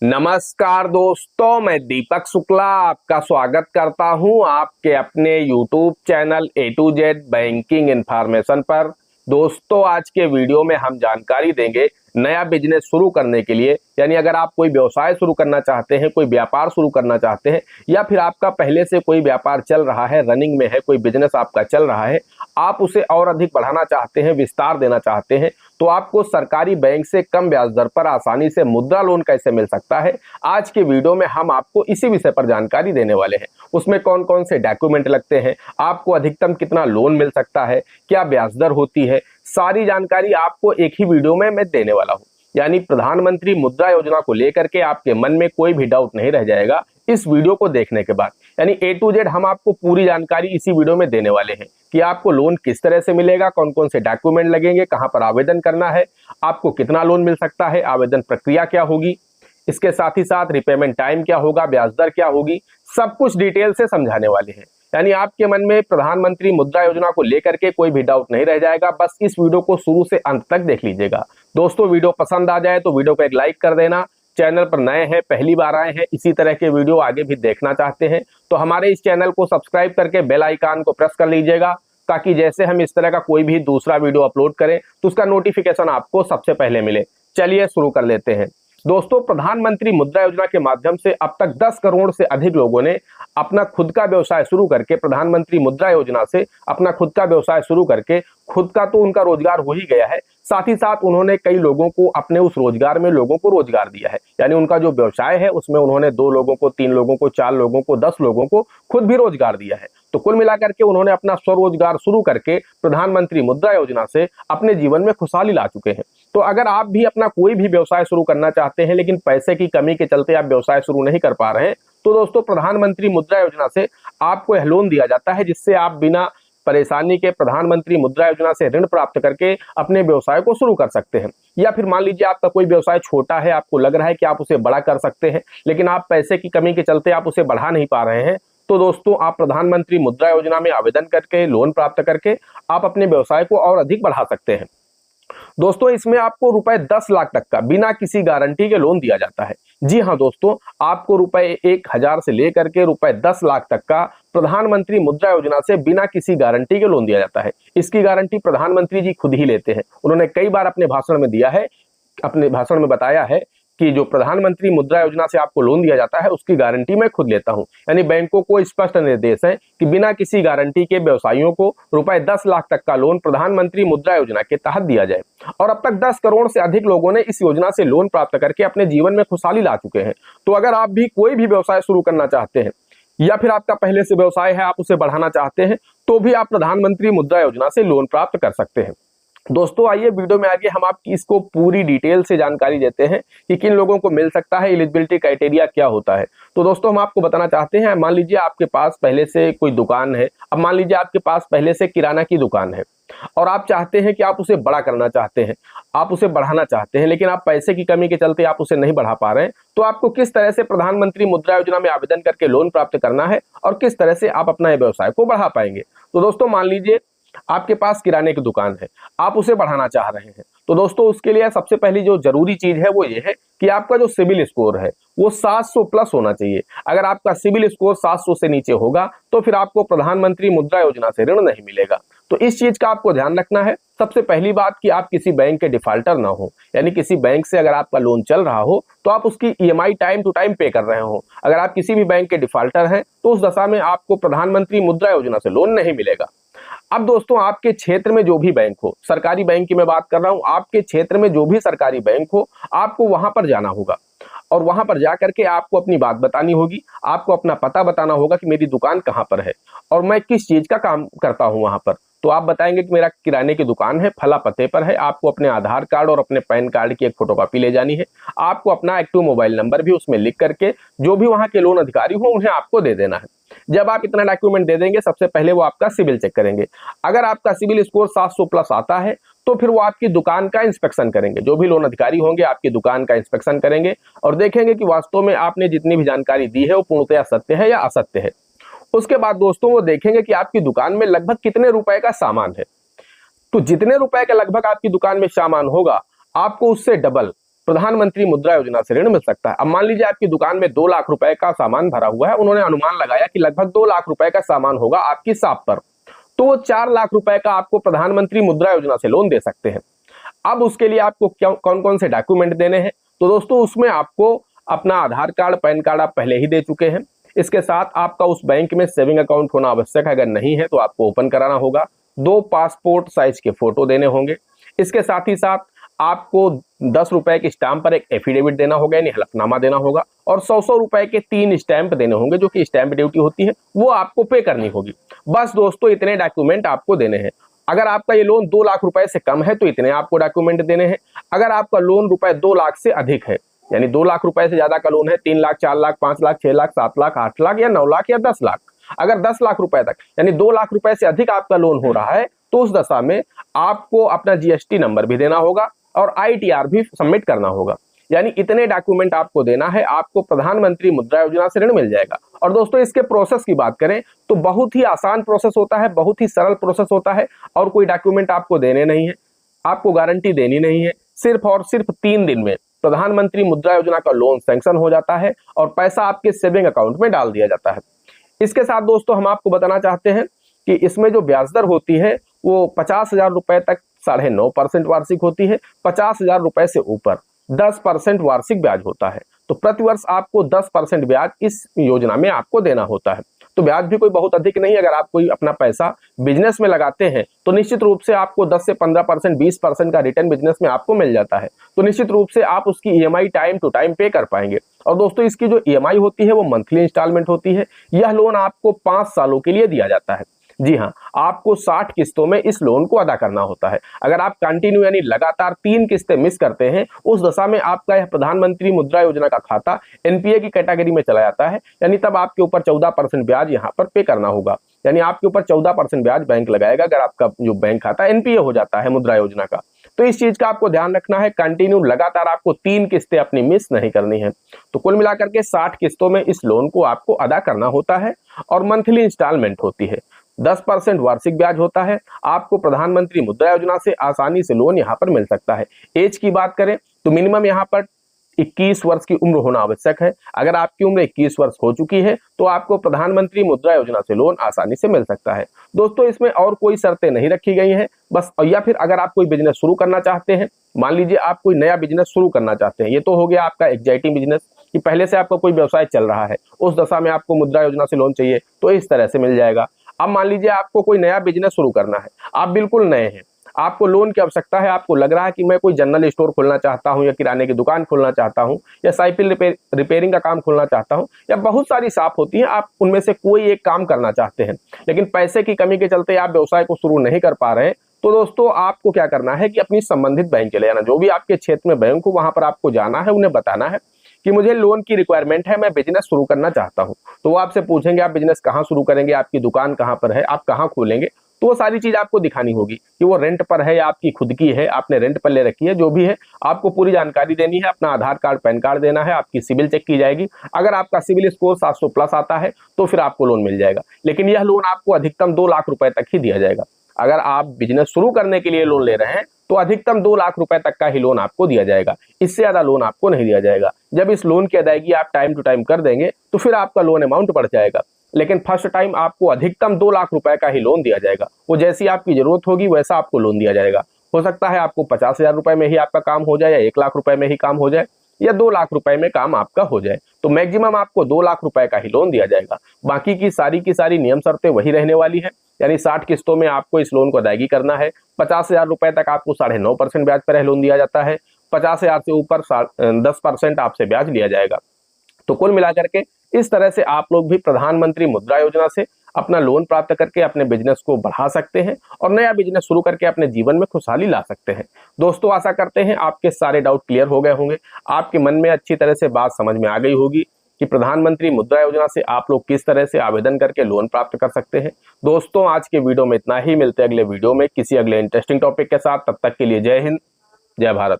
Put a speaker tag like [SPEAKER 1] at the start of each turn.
[SPEAKER 1] नमस्कार दोस्तों, मैं दीपक शुक्ला आपका स्वागत करता हूं आपके अपने YouTube channel A to Z banking information पर। दोस्तों, आज के वीडियो में हम जानकारी देंगे नया बिजनेस शुरू करने के लिए, यानी अगर आप कोई व्यवसाय शुरू करना चाहते हैं, कोई व्यापार शुरू करना चाहते हैं, या फिर आपका पहले से कोई व्यापार चल रहा है, रनिंग में है, कोई बिजनेस आपका चल रहा है, आप उसे और अधिक बढ़ाना चाहते हैं, विस्तार देना चाहते हैं, तो आपको सरकारी बैंक से कम ब्याज दर पर आसानी से मुद्रा लोन कैसे मिल सकता है, आज के वीडियो में हम आपको इसी विषय पर जानकारी देने वाले हैं। उसमें कौन कौन से डॉक्यूमेंट लगते हैं, आपको अधिकतम कितना लोन मिल सकता है, क्या ब्याज दर होती है, सारी जानकारी आपको एक ही वीडियो में मैं देने वाला हूं। यानी प्रधानमंत्री मुद्रा योजना को लेकर के आपके मन में कोई भी डाउट नहीं रह जाएगा इस वीडियो को देखने के बाद। यानी A to Z हम आपको पूरी जानकारी इसी वीडियो में देने वाले हैं कि आपको लोन किस तरह से मिलेगा, कौन कौन से डॉक्यूमेंट लगेंगे, कहां पर आवेदन करना है, आपको कितना लोन मिल सकता है, आवेदन प्रक्रिया क्या होगी, इसके साथ ही साथ रिपेमेंट टाइम क्या होगा, ब्याज दर क्या होगी, सब कुछ डिटेल से समझाने वाले हैं। यानी आपके मन में प्रधानमंत्री मुद्रा योजना को लेकर के कोई भी डाउट नहीं रह जाएगा। बस इस वीडियो को शुरू से अंत तक देख लीजिएगा। दोस्तों, वीडियो पसंद आ जाए तो वीडियो को एक लाइक कर देना। चैनल पर नए हैं, पहली बार आए हैं, इसी तरह के वीडियो आगे भी देखना चाहते हैं तो हमारे इस चैनल को सब्सक्राइब करके बेल आइकन को प्रेस कर लीजिएगा, ताकि जैसे हम इस तरह का कोई भी दूसरा वीडियो अपलोड करें तो उसका नोटिफिकेशन आपको सबसे पहले मिले। चलिए शुरू कर लेते हैं। दोस्तों, प्रधानमंत्री मुद्रा योजना के माध्यम से अब तक 10 करोड़ से अधिक लोगों ने अपना खुद का व्यवसाय शुरू करके, प्रधानमंत्री मुद्रा योजना से अपना खुद का व्यवसाय शुरू करके, खुद का तो उनका रोजगार हो ही गया है, साथ ही साथ उन्होंने कई लोगों को अपने उस रोजगार में लोगों को रोजगार दिया है। यानी उनका जो व्यवसाय है उसमें उन्होंने 2 लोगों को, 3 लोगों को, 4 लोगों को, 10 लोगों को खुद भी रोजगार दिया है। तो कुल मिलाकर के उन्होंने अपना स्वरोजगार शुरू करके प्रधानमंत्री मुद्रा योजना से अपने जीवन में खुशहाली ला चुके हैं। तो अगर आप भी अपना कोई भी व्यवसाय शुरू करना चाहते हैं, लेकिन पैसे की कमी के चलते आप व्यवसाय शुरू नहीं कर पा रहे हैं, तो दोस्तों प्रधानमंत्री मुद्रा योजना से आपको यह लोन दिया जाता है, जिससे आप बिना परेशानी के प्रधानमंत्री मुद्रा योजना से ऋण प्राप्त करके अपने व्यवसाय को शुरू कर सकते हैं। या फिर मान लीजिए आपका कोई व्यवसाय छोटा है, आपको लग रहा है कि आप उसे बड़ा कर सकते हैं, लेकिन आप पैसे की कमी के चलते आप उसे बढ़ा नहीं पा रहे हैं, तो दोस्तों आप प्रधानमंत्री मुद्रा योजना में आवेदन करके, लोन प्राप्त करके आप अपने व्यवसाय को और अधिक बढ़ा सकते हैं। दोस्तों, इसमें आपको रुपए 10 लाख तक का बिना किसी गारंटी के लोन दिया जाता है। जी हाँ दोस्तों, आपको रुपए 1000 से लेकर के रुपए 10 लाख तक का प्रधानमंत्री मुद्रा योजना से बिना किसी गारंटी के लोन दिया जाता है। इसकी गारंटी प्रधानमंत्री जी खुद ही लेते हैं। उन्होंने कई बार अपने भाषण में दिया है, अपने भाषण में बताया है कि जो प्रधानमंत्री मुद्रा योजना से आपको लोन दिया जाता है उसकी गारंटी मैं खुद लेता हूं। यानी बैंकों को स्पष्ट निर्देश है कि बिना किसी गारंटी के व्यवसायियों को रुपए 10 लाख तक का लोन प्रधानमंत्री मुद्रा योजना के तहत दिया जाए। और अब तक 10 करोड़ से अधिक लोगों ने इस योजना से लोन प्राप्त करके अपने जीवन में खुशहाली ला चुके हैं। तो अगर आप भी कोई भी व्यवसाय शुरू करना चाहते हैं, या फिर आपका पहले से व्यवसाय है, आप उसे बढ़ाना चाहते हैं, तो भी आप प्रधानमंत्री मुद्रा योजना से लोन प्राप्त कर सकते हैं। दोस्तों, आइए वीडियो में आगे हम आपकी इसको पूरी डिटेल से जानकारी देते हैं कि किन लोगों को मिल सकता है, एलिजिबिलिटी क्राइटेरिया क्या होता है। तो दोस्तों, हम आपको बताना चाहते हैं, मान लीजिए आपके पास पहले से कोई दुकान है। अब मान लीजिए आपके पास पहले से किराना की दुकान है और आप चाहते हैं कि आप उसे बड़ा करना चाहते हैं, आप उसे बढ़ाना चाहते हैं, लेकिन आप पैसे की कमी के चलते आप उसे नहीं बढ़ा पा रहे हैं। तो आपको किस तरह से प्रधानमंत्री मुद्रा योजना में आवेदन करके लोन प्राप्त करना है और किस तरह से आप अपना व्यवसाय को बढ़ा पाएंगे। तो दोस्तों, मान लीजिए आपके पास किराने की दुकान है, आप उसे बढ़ाना चाह रहे हैं, तो दोस्तों उसके लिए सबसे पहली जो जरूरी चीज है वो ये है कि आपका जो सिविल स्कोर है वो 700 प्लस होना चाहिए। अगर आपका सिविल स्कोर 700 से नीचे होगा तो फिर आपको प्रधानमंत्री मुद्रा योजना से ऋण नहीं मिलेगा। तो इस चीज का आपको ध्यान रखना है। सबसे पहली बात कि आप किसी बैंक के डिफाल्टर ना हो, यानी किसी बैंक से अगर आपका लोन चल रहा हो तो आप उसकी EMI टाइम टू टाइम पे कर रहे हो। अगर आप किसी भी बैंक के डिफाल्टर हैं तो उस दशा में आपको प्रधानमंत्री मुद्रा योजना से लोन नहीं मिलेगा। अब दोस्तों, आपके क्षेत्र में जो भी बैंक हो, सरकारी बैंक की मैं बात कर रहा हूं, आपके क्षेत्र में जो भी सरकारी बैंक हो, आपको वहां पर जाना होगा और वहां पर जाकर के आपको अपनी बात बतानी होगी। आपको अपना पता बताना होगा कि मेरी दुकान कहां पर है और मैं किस चीज का काम करता हूं वहां पर। तो आप बताएंगे कि मेरा किराने की दुकान है, फला पते पर है। आपको अपने आधार कार्ड और अपने पैन कार्ड की एक फोटोकॉपी ले जानी है। आपको अपना एक्टिव मोबाइल नंबर भी उसमें लिख करके जो भी वहां के लोन अधिकारी हो उन्हें आपको दे देना है। जब आप इतना डॉक्यूमेंट दे देंगे, सबसे पहले वो आपका सिविल चेक करेंगे। अगर आपका सिविल स्कोर 700 प्लस आता है तो फिर वो आपकी दुकान का इंस्पेक्शन करेंगे। जो भी लोन अधिकारी होंगे आपकी दुकान का इंस्पेक्शन करेंगे और देखेंगे कि वास्तव में आपने जितनी भी जानकारी दी है वो पूर्णतया सत्य है या असत्य है। उसके बाद दोस्तों वो देखेंगे कि आपकी दुकान में लगभग कितने रुपए का सामान है। तो जितने रुपए का लगभग आपकी दुकान में सामान होगा, आपको उससे डबल प्रधानमंत्री मुद्रा योजना से ऋण मिल सकता है। अब मान लीजिए आपकी दुकान में 2 लाख रुपए का सामान भरा हुआ है, उन्होंने अनुमान लगाया कि लगभग 2 लाख रुपए का सामान होगा आपकी शॉप पर, तो वो 4 लाख रुपए का आपको प्रधानमंत्री मुद्रा योजना से लोन दे सकते हैं। अब उसके लिए आपको कौन कौन से डॉक्यूमेंट देने हैं, तो दोस्तों उसमें आपको अपना आधार कार्ड, पैन कार्ड आप पहले ही दे चुके हैं। इसके साथ आपका उस बैंक में सेविंग अकाउंट होना आवश्यक है, अगर नहीं है तो आपको ओपन कराना होगा। 2 पासपोर्ट साइज के फोटो देने होंगे। इसके साथ ही साथ आपको 10 रुपए के स्टैंप पर एक एफिडेविट देना होगा, यानी हलफनामा देना होगा, और 100 रुपए के 3 स्टैंप देने होंगे, जो कि स्टैंप ड्यूटी होती है, वो आपको पे करनी होगी। बस दोस्तों इतने डॉक्यूमेंट आपको देने हैं। अगर आपका ये लोन 2 लाख रुपए से कम है तो इतने आपको डॉक्यूमेंट देने हैं। अगर आपका लोन रुपए 2 लाख से अधिक है, यानी 2 लाख रुपए से ज्यादा का लोन है, 3 लाख, 4 लाख, 5 लाख, 6 लाख, 7 लाख, 8 लाख या 9 लाख या 10 लाख, अगर 10 लाख रुपए तक यानी 2 लाख रुपए से अधिक आपका लोन हो रहा है, तो उस दशा में आपको अपना जीएसटी नंबर भी देना होगा और आईटीआर भी सबमिट करना होगा। यानी इतने डॉक्यूमेंट आपको देना है, आपको प्रधानमंत्री मुद्रा योजना से ऋण मिल जाएगा। और दोस्तों इसके प्रोसेस की बात करें तो बहुत ही आसान प्रोसेस होता है, बहुत ही सरल प्रोसेस होता है, और कोई डॉक्यूमेंट आपको देने नहीं है, आपको गारंटी देनी नहीं है। सिर्फ और सिर्फ 3 दिन में प्रधानमंत्री मुद्रा योजना का लोन सैंक्शन हो जाता है और पैसा आपके सेविंग अकाउंट में डाल दिया जाता है। इसके साथ दोस्तों हम आपको बताना चाहते हैं कि इसमें जो ब्याज दर होती है वो 50,000 रुपए तक 9.5% वार्षिक होती है। 50,000 रुपए से ऊपर 10% वार्षिक ब्याज होता है। तो प्रतिवर्ष आपको 10% ब्याज इस योजना में आपको देना होता है। तो ब्याज भी कोई बहुत अधिक नहीं। अगर आप कोई अपना पैसा बिजनेस में लगाते हैं तो निश्चित रूप से आपको 10 से 15%, 20% का रिटर्न बिजनेस में आपको मिल जाता है। तो निश्चित रूप से आप उसकी ईएमआई टाइम टू टाइम पे कर पाएंगे। और दोस्तों इसकी जो ईएमआई होती है वो मंथली इंस्टॉलमेंट होती है। यह लोन आपको 5 सालों के लिए दिया जाता है। जी हाँ, आपको 60 किस्तों में इस लोन को अदा करना होता है। अगर आप कंटिन्यू यानी लगातार 3 किस्तें मिस करते हैं, उस दशा में आपका यह प्रधानमंत्री मुद्रा योजना का खाता एनपीए की कैटेगरी में चला जाता है। यानी तब आपके ऊपर 14% ब्याज यहाँ पर पे करना होगा। यानी आपके ऊपर 14% ब्याज बैंक लगाएगा अगर आपका जो बैंक खाता एनपीए हो जाता है मुद्रा योजना का। तो इस चीज का आपको ध्यान रखना है, कंटिन्यू लगातार आपको 3 किस्तें अपनी मिस नहीं करनी है। तो कुल मिलाकर के 60 किस्तों में इस लोन को आपको अदा करना होता है और मंथली इंस्टॉलमेंट होती है। 10% वार्षिक ब्याज होता है। आपको प्रधानमंत्री मुद्रा योजना से आसानी से लोन यहाँ पर मिल सकता है। एज की बात करें तो मिनिमम यहाँ पर 21 वर्ष की उम्र होना आवश्यक है। अगर आपकी उम्र 21 वर्ष हो चुकी है तो आपको प्रधानमंत्री मुद्रा योजना से लोन आसानी से मिल सकता है। दोस्तों इसमें और कोई शर्तें नहीं रखी गई हैं बस। या फिर अगर आप कोई बिजनेस शुरू करना चाहते हैं, मान लीजिए आप कोई नया बिजनेस शुरू करना चाहते हैं, ये तो हो गया आपका एग्जाइटिंग बिजनेस कि पहले से आपका कोई व्यवसाय चल रहा है, उस दशा में आपको मुद्रा योजना से लोन चाहिए तो इस तरह से मिल जाएगा। अब मान लीजिए आपको कोई नया बिजनेस शुरू करना है, आप बिल्कुल नए हैं, आपको लोन की आवश्यकता है, आपको लग रहा है कि मैं कोई जनरल स्टोर खोलना चाहता हूं या किराने की दुकान खोलना चाहता हूं या साइकिल रिपेयरिंग का काम खोलना चाहता हूं या बहुत सारी शॉप होती हैं, आप उनमें से कोई एक काम करना चाहते हैं, लेकिन पैसे की कमी के चलते आप व्यवसाय को शुरू नहीं कर पा रहे हैं, तो दोस्तों आपको क्या करना है कि अपनी संबंधित बैंक चले जाना। जो भी आपके क्षेत्र में बैंक हो वहां पर आपको जाना है, उन्हें बताना है कि मुझे लोन की रिक्वायरमेंट है, मैं बिजनेस शुरू करना चाहता हूं। तो वो आपसे पूछेंगे आप बिजनेस कहाँ शुरू करेंगे, आपकी दुकान कहाँ पर है, आप कहाँ खोलेंगे, तो वो सारी चीज आपको दिखानी होगी कि वो रेंट पर है या आपकी खुद की है, आपने रेंट पर ले रखी है, जो भी है आपको पूरी जानकारी देनी है। अपना आधार कार्ड, पैन कार्ड देना है, आपकी सिविल चेक की जाएगी। अगर आपका सिविल स्कोर 700 प्लस आता है तो फिर आपको लोन मिल जाएगा, लेकिन यह लोन आपको अधिकतम 2 लाख रुपए तक ही दिया जाएगा। अगर आप बिजनेस शुरू करने के लिए लोन ले रहे हैं तो अधिकतम 2 लाख रुपए तक का ही लोन आपको दिया जाएगा, इससे ज्यादा लोन आपको नहीं दिया जाएगा। जब इस लोन की अदायगी आप टाइम टू टाइम कर देंगे तो फिर आपका लोन अमाउंट बढ़ जाएगा, लेकिन फर्स्ट टाइम आपको अधिकतम 2 लाख रुपए का ही लोन दिया जाएगा। वो जैसी आपकी जरूरत होगी वैसा आपको लोन दिया जाएगा। हो सकता है आपको 50,000 रुपए में ही आपका काम हो जाए, या 1 लाख रुपए में ही काम हो जाए, या 2 लाख रुपए में काम आपका हो जाए। तो मैक्सिमम आपको 2 लाख रुपए का ही लोन दिया जाएगा। बाकी की सारी नियम शर्तें वही रहने वाली है। यानी 60 किस्तों में आपको इस लोन को अदायगी करना है। 50,000 रुपए तक आपको 9.5% ब्याज पर लोन दिया जाता है। 50,000 से ऊपर 10% आपसे ब्याज लिया जाएगा। तो कुल मिलाकर के इस तरह से आप लोग भी प्रधानमंत्री मुद्रा योजना से अपना लोन प्राप्त करके अपने बिजनेस को बढ़ा सकते हैं और नया बिजनेस शुरू करके अपने जीवन में खुशहाली ला सकते हैं। दोस्तों आशा करते हैं आपके सारे डाउट क्लियर हो गए होंगे, आपके मन में अच्छी तरह से बात समझ में आ गई होगी कि प्रधानमंत्री मुद्रा योजना से आप लोग किस तरह से आवेदन करके लोन प्राप्त कर सकते हैं। दोस्तों आज के वीडियो में इतना ही, मिलते हैं अगले वीडियो में किसी अगले इंटरेस्टिंग टॉपिक के साथ। तब तक के लिए जय हिंद, जय भारत।